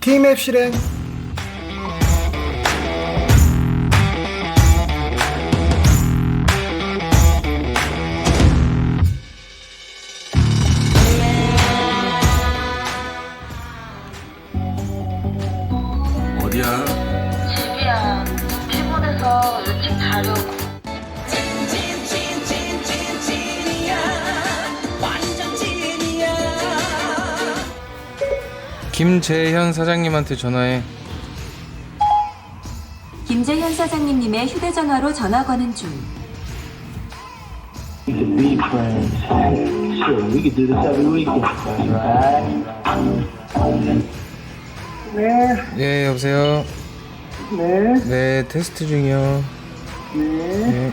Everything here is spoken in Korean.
T맵 실행. 어디야? 집이야. 피곤해서 일찍 자려고. 김재현 사장님한테 전화해. 김재현 사장님의 휴대전화로 전화 거는 중. 네, 여보세요. 네, 테스트 중이요. 네.